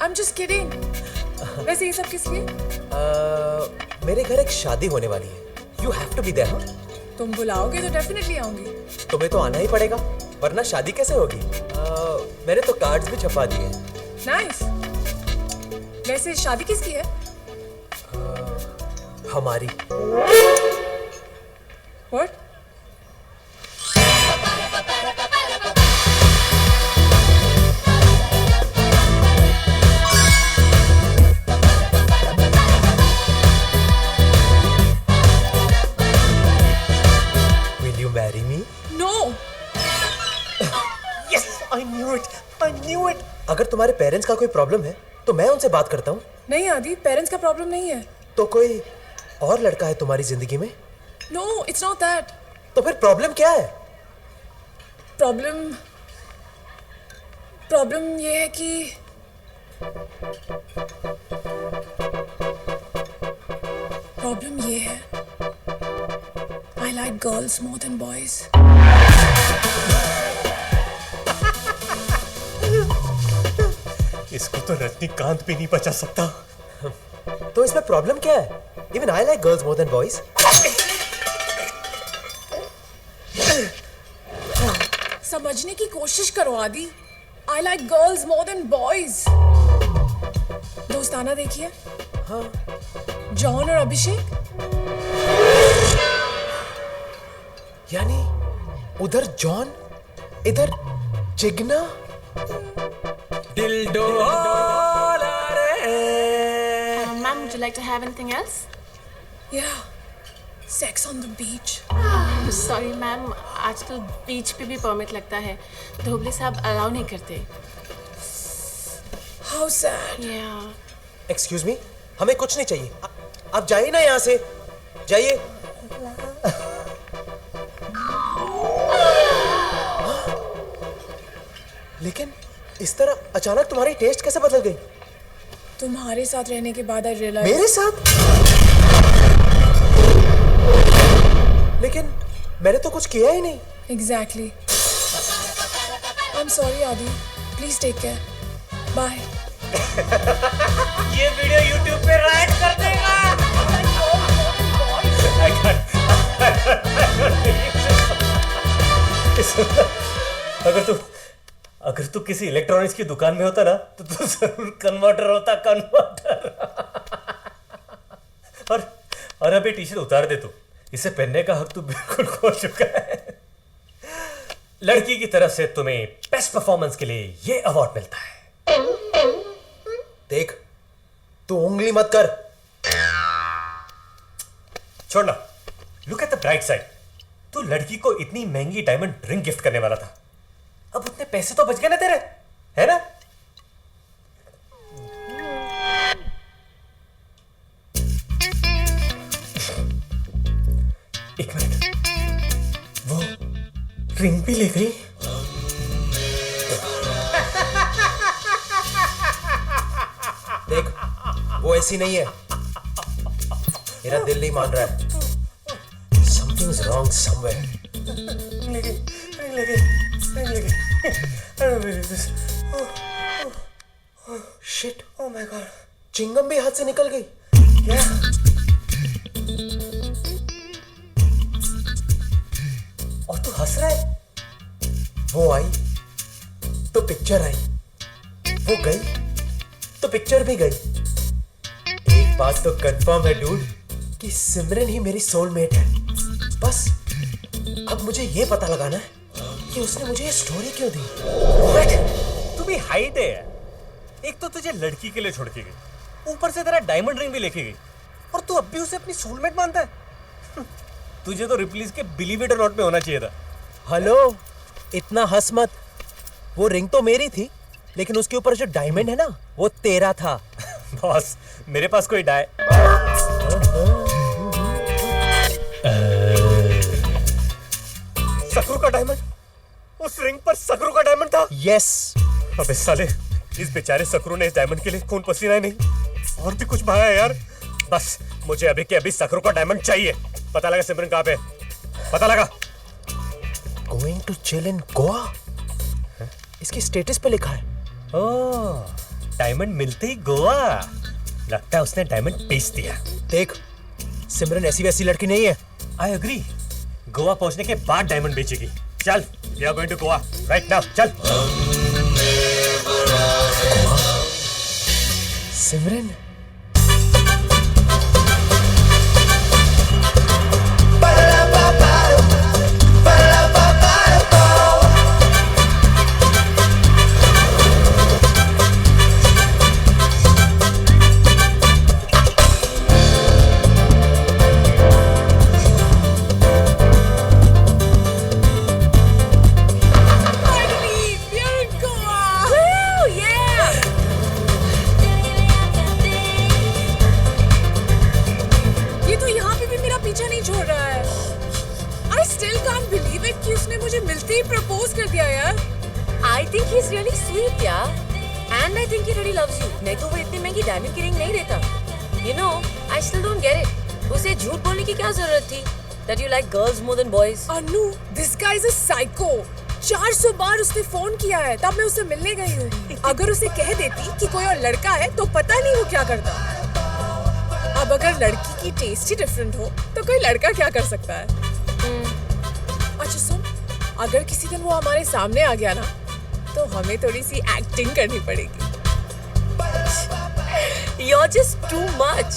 I'm just kidding. वैसे ये सब किस लिए? मेरे घर एक शादी होने वाली है. You have to be there, हाँ? तुम बुलाओगे तो डेफिनेटली आऊंगी. तुम्हें तो आना ही पड़ेगा, वरना शादी कैसे होगी? मैंने तो कार्ड्स भी छपा दिए. Nice. वैसे शादी किसकी है? हमारी. What? Will you marry me? No. Yes, I knew it. I knew it. अगर तुम्हारे पेरेंट्स का कोई प्रॉब्लम है, तो मैं उनसे बात करता हूँ. नहीं आदि, पेरेंट्स का प्रॉब्लम नहीं है. तो कोई और लड़का है तुम्हारी जिंदगी में? No, it's not that. तो फिर प्रॉब्लम क्या है? प्रॉब्लम ये है कि प्रॉब्लम ये है I like girls more than boys. इसको तो रजनीकांत भी नहीं बचा सकता. तो इसमें प्रॉब्लम क्या है? Even I like girls more than boys. समझने की कोशिश करो आदि. I like girls more than boys. दोस्ताना देखिए. हाँ. जॉन और अभिषेक. यानी उधर जॉन, इधर Jigna. दिलडो Ma'am, would you like to have anything else? Yeah. Sex on the beach. Sorry ma'am, आजकल बीच पे भी परमिट लगता है. धोबले साहब अलाउ नहीं करते. How sad. Yeah. Excuse me, हमें कुछ नहीं चाहिए. आप जाइए ना यहाँ से. जाइए. लेकिन इस तरह अचानक तुम्हारी टेस्ट कैसे बदल गई? तुम्हारे साथ रहने के बाद I realized. मेरे साथ? लेकिन मैंने तो कुछ किया ही नहीं. Exactly. I'm sorry आदि. Please take care. Bye. ये वीडियो YouTube पे राइट कर देगा. अगर तू किसी इलेक्ट्रॉनिक्स की दुकान में होता ना, तो तू जरूर कन्वर्टर होता. कन्वर्टर. और अभी टी शर्ट उतार दे तू. इसे पहनने का हक तू बिल्कुल खो चुका है. लड़की की तरफ से तुम्हें बेस्ट परफॉर्मेंस के लिए ये अवार्ड मिलता है. देख, तू उंगली मत कर. छोड़ना. Look at the bright side. तू लड़की को इतनी महंगी डायमंड रिंग गिफ्ट करने वाला था. अब उतने पैसे तो बच गए ना तेरे, है ना? एक मिनट, वो रिंग भी ले गई. देख, वो ऐसी नहीं है. मेरा दिल नहीं मान रहा है. Something's wrong somewhere. Shit. Oh my God. Chingam भी हाथ से निकल गई. क्या? और तू हंस रहा है? वो आई तो पिक्चर आई, वो गई तो पिक्चर भी गई. एक बात तो कंफर्म है डूड, कि सिमरन ही मेरी सोलमेट है. बस अब मुझे ये पता लगाना है कि उसने मुझे ये स्टोरी क्यों दी. तू भी हाइट है. एक तो तुझे लड़की के लिए छोड़ के गई, ऊपर से तेरा डायमंड रिंग भी लेके गई, और तू अब भी उसे अपनी सोलमेट मानता है. तुझे तो रिप्लीज के बिलीव इट और नॉट में होना चाहिए था. हेलो, इतना हंस मत. वो रिंग तो मेरी थी, लेकिन उसके ऊपर जो डायमंड है ना, वो तेरा था. बॉस, मेरे पास कोई सकरू का डायमंड. उस रिंग पर सकरू का डायमंड था. यस. अबे साले, इस बेचारे सकरू ने इस डायमंड के लिए खून पसीना ही नहीं और भी कुछ बहाया यार. बस मुझे अभी के अभी सकरू का डायमंड चाहिए. पता लगा सिमरन कहाँ पे. पता लगा. Going to chill in Goa, इसकी स्टेटस पे लिखा है. ओह, डायमंड मिलते ही गोवा। लगता है उसने डायमंड बेच दिया। देख, सिमरन ऐसी वैसी लड़की नहीं है। I agree. गोवा पहुंचने के बाद डायमंड बेचेगी। चल, we are going to Goa right now. चल। Simran, Finally, we are in Goa. Woo, yeah. ये तो यहाँ पे भी मेरा पीछा नहीं छोड़ रहा है। I still can't believe it कि उसने मुझे मिलते ही प्रपोज कर दिया यार। I think he's really sweet, yeah. And I think he really loves you. नहीं तो वो इतनी महंगी डायमंड की रिंग नहीं देता. You know, I still don't get it. उसे झूठ बोलने की क्या जरूरत थी? That you like girls more than boys. Anu, this guy is a psycho. 400 बार उसने फोन किया है, तब मैं उससे मिलने गई हूँ। अगर उसे कह देती कि कोई और लड़का है, तो पता नहीं वो क्या करता। अब अगर लड़की की टेस्ट ही डिफरेंट हो, तो कोई लड़का क्या कर सकता है? अच्छा सुन, अगर किसी दिन वो हमारे सामने आ गया ना, तो हमें थोड़ी सी एक्टिंग करनी पड़ेगी। You're just too much.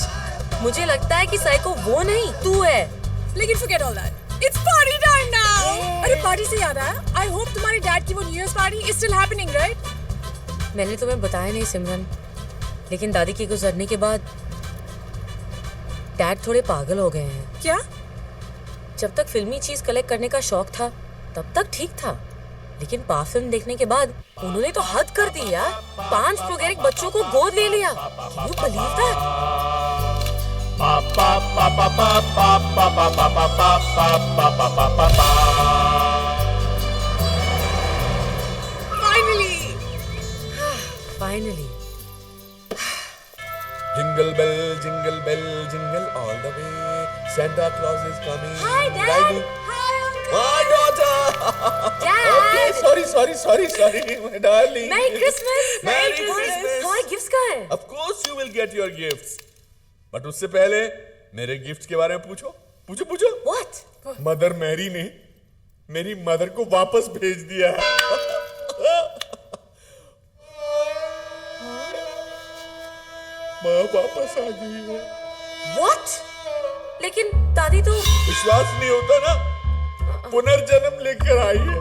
मुझे लगता है कि साइको वो नहीं, तू है. लेकिन forget all that. It's party time now. अरे पार्टी से याद आया, I hope तुम्हारे डैड की वो new year party is still happening, right? मैंने तुम्हें बताया नहीं सिमरन, लेकिन दादी के गुजरने के बाद डैड थोड़े पागल हो गए हैं. क्या? जब तक फिल्मी चीज कलेक्ट करने का शौक था, तब तक ठीक था. लेकिन पा फिल्म देखने के बाद उन्होंने तो हद कर दी यार. 5 प्रोगैरिक बच्चों को गोद ले लिया. Can you believe that? Finally. Finally. Jingle bell, jingle bell, jingle all the way. Santa Claus is coming. Hi, Dad. Riding. Hi, Uncle. My daughter. Dad. Okay, sorry, my darling. Merry Christmas. Merry Christmas. तुम्हारे gifts कहाँ हैं? Of course you will get your gifts. But उससे पहले मेरे gifts के बारे में पूछो. What? मदर मैरी ने मेरी मदर को वापस भेज दिया है. माँ वापस आ गई है. What? लेकिन दादी तो विश्वास नहीं होता ना. पुनर्जन्म लेकर आई है.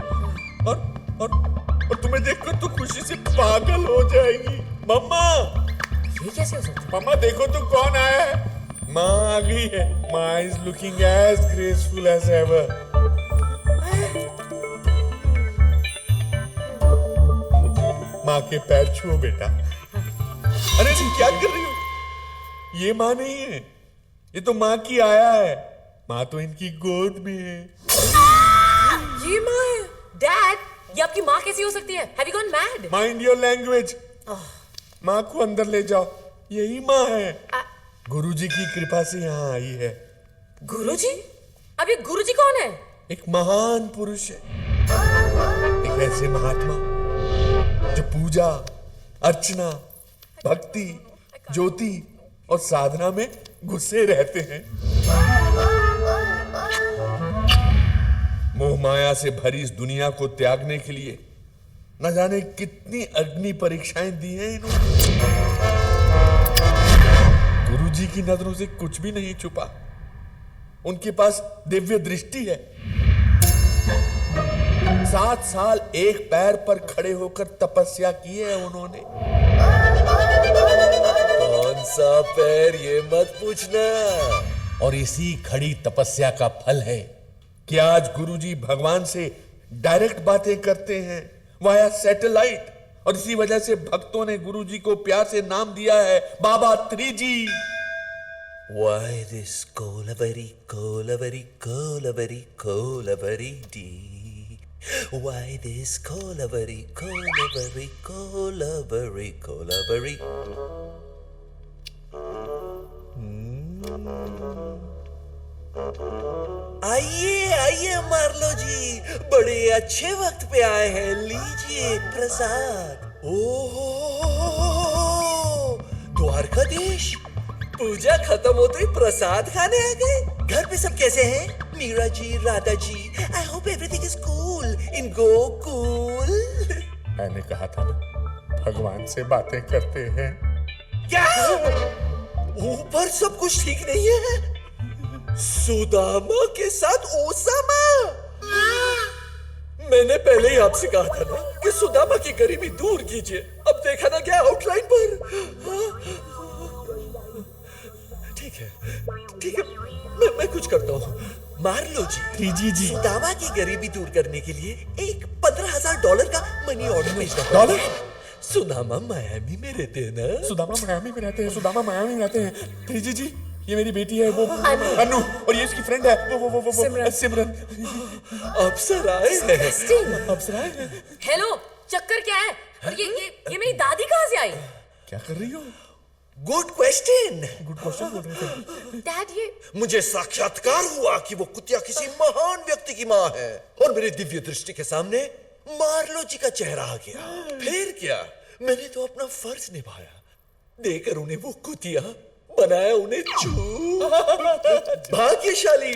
और तुम्हें देखकर तो खुशी से पागल हो जाएगी. मम्मा, ये कैसे हो सकता है? मम्मा देखो तो कौन आया है. माँ आ गई है. माँ is looking as graceful as ever. माँ के पैर छुओ बेटा. अरे तुम क्या कर रही हो? ये माँ नहीं है, ये तो माँ की आया है. माँ तो इनकी गोद में है. ये माँ है। Dad, ये आपकी माँ कैसी हो सकती है? Have you gone mad? Mind your language. माँ को अंदर ले जाओ. यही माँ है. गुरुजी की कृपा से यहाँ आई है. गुरुजी? अब ये गुरुजी कौन है? एक महान पुरुष है. एक ऐसे महात्मा जो पूजा, अर्चना, भक्ति, ज्योति और साधना में घुसे रहते हैं. मोह माया से भरी इस दुनिया को त्यागने के लिए न जाने कितनी अग्नि परीक्षाएं दी हैं इन्होंने. गुरुजी की नजरों से कुछ भी नहीं छुपा. उनके पास दिव्य दृष्टि है. 7 साल एक पैर पर खड़े होकर तपस्या की है उन्होंने. कौन सा पैर ये मत पूछना. और इसी खड़ी तपस्या का फल है कि आज गुरुजी भगवान से डायरेक्ट बातें करते हैं वाया सैटेलाइट. और इसी वजह से भक्तों ने गुरुजी को प्यार से नाम दिया है बाबा 3G. Why this Kolavari, Kolavari, Kolavari, Kolavari dee? Why this Kolavari, Kolavari, Kolavari, Kolavari? आइए मार्लो जी, बड़े अच्छे वक्त पे आए हैं. लीजिए प्रसाद. ओह द्वारकाधीश, पूजा खत्म होते ही प्रसाद खाने आ गए। घर पे सब कैसे हैं? Meera ji, Radha ji, I hope everything is cool in Gokul. मैंने कहा था ना, भगवान से बातें करते हैं। क्या ऊपर सब कुछ ठीक नहीं है? सुदामा के साथ ओसामा? मैंने पहले ही आपसे कहा था ना कि सुदामा की गरीबी दूर कीजिए। अब देखा ना क्या आउटलाइन पर। ठीक है, मैं कुछ करता हूँ। मार्लो जी, जी सुदामा की गरीबी दूर करने के लिए एक $15,000 का मनी ऑर्डर भेजना डॉलर? सुदामा मायामी में रहते हैं ना? सुदामा मायामी में रहते हैं। जी, ये मेरी बेटी है, वो अनु, और ये इसकी फ्रेंड है, वो सिमरन। अप्सराएं हैं। अप्सराएं हैं। हेलो, चक्कर क्या है? और ये मेरी दादी कहाँ से आई? क्या कर रही हो? गुड क्वेश्चन बोल रहे थे। डैड, ये मुझे साक्षात्कार हुआ कि वो कुतिया किसी महान व्यक्ति की माँ है, और मेरे दिव्य दृष्टि के सामने मार्लो जी का चेहरा आ गया। फिर क्या, मैंने तो अपना फर्ज निभाया, देकर उन्हें वो कुतिया बनाया, उन्हें भाग्यशाली।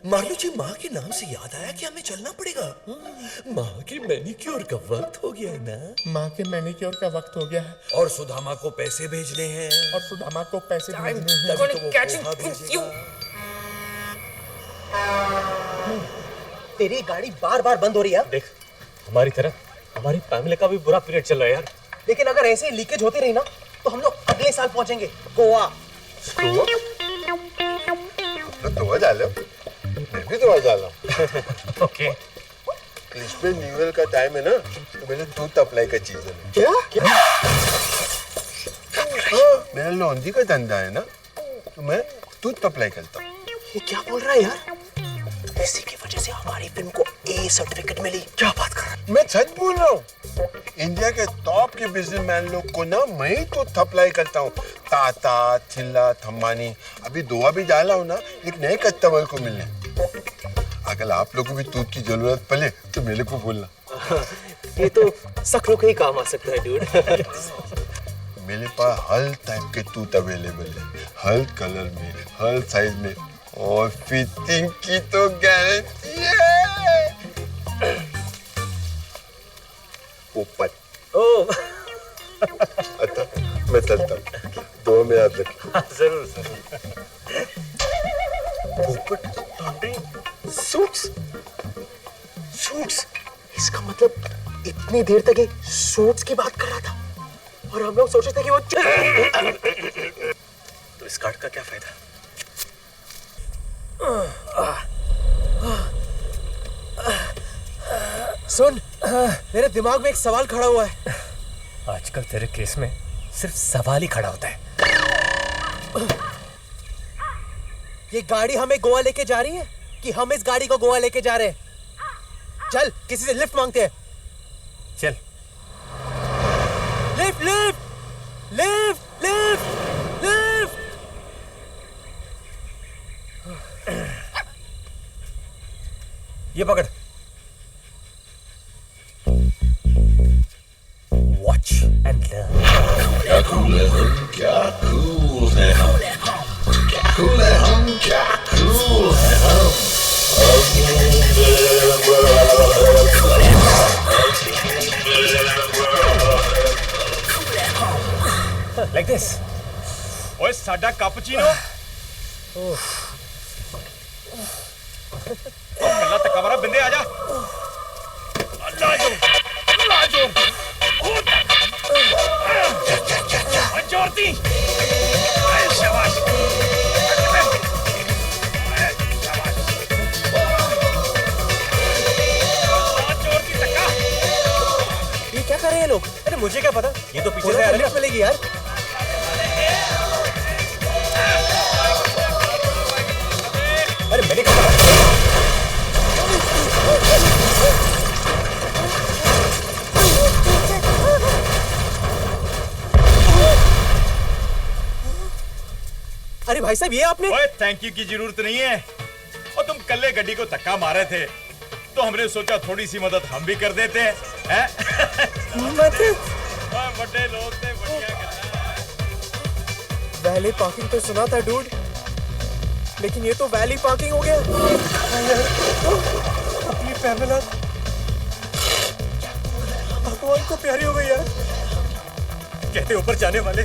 मार्लो जी, माँ के नाम से याद आया कि हमें चलना पड़ेगा। माँ के मैनिक्योर का वक्त हो गया है ना? माँ के मैनिक्योर का वक्त हो गया है, और सुदामा को पैसे भेजने हैं। और सुदामा को पैसे भेजने हैं। तभी तो वो पोहा भेजेगा। तेरी गाड़ी बार बार बंद हो रही है। देख, हमारी तरह हमारी फैमिली का भी बुरा पीरियड चल रहा है यार। लेकिन अगर ऐसे ही लीकेज होती रही ना, तो हम लोग अगले साल पहुंचेंगे गोवा। तो डालो, मैं भी तो डाला। ओके। इसमें न्यू ईयर का टाइम है ना, तो मेरे टूथ अप्लाई का चीज है। क्या? मेरा लॉन्ड्री का धंधा है ना, तो मैं टूथ अप्लाई करता हूँ। ये क्या बोल रहा है यार? इसी की वजह से हमारी फिल्म को ए सर्टिफिकेट मिली। क्या बात कर रहा है? मैं सच बोल रहा हूँ। इंडिया के टॉप के बिजनेसमैन लोग को ना मैं ही तो अप्लाई करता हूँ। टाटा, थिल्ला, थम्मानी, अभी दुआ भी डाला हूँ ना एक नए कस्टमर को मिलने। अगर आप लोगों को भी टूथ की जरूरत पड़े तो मेरे को बोलना। ये तो सकलों के ही काम आ सकता है डूड। मेरे पास हर टाइप के टूथ अवेलेबल है, हर कलर में, हर साइज में, और फिटिंग की तो गारंटी है। ऊपर। ओह, अच्छा, मैं चलता हूँ। दो में याद रखना। जरूर। सूट्स। इसका मतलब इतनी देर तक ये सूट्स की बात कर रहा था, और हम लोग सोच रहे थे कि वो तो इस कार्ड का क्या फायदा? सुन, मेरे दिमाग में एक सवाल खड़ा हुआ है। आजकल तेरे केस में सिर्फ सवाल ही खड़ा होता है। ये गाड़ी हमें गोवा लेके जा रही है कि हम इस गाड़ी को गोवा लेके जा रहे हैं? चल, किसी से लिफ्ट मांगते हैं। चल। Lift lift lift lift lift. ये पकड़। Watch and learn. क्या कूल है हम, क्या कूल है हम, क्या कूल है हम, क्या कूल है हम। Like this. ओए साडा कैपुचिनो कल्ला तक कमरा बिंदे आजा। लाजो जोरती शाबाश। ये क्या कर रहे हैं लोग? अरे मुझे क्या पता, ये तो पीछे से आ रहे हैं। मिलेगी यार। अरे मैंने कहा अरे भाई साहब, ये आपने? ओए थैंक यू की जरूरत नहीं है। और तुम कल्ले गड्डी को धक्का मारे थे तो हमने सोचा थोड़ी सी मदद हम भी कर देते हैं। मदद? बड़े लोग थे, बढ़िया करना। वैले पार्किंग तो सुना था डूड, लेकिन ये तो वैली पार्किंग हो गया। अपनी पैमेला भगवान को प्यारी हो गई यार। कहते ऊपर जाने वाले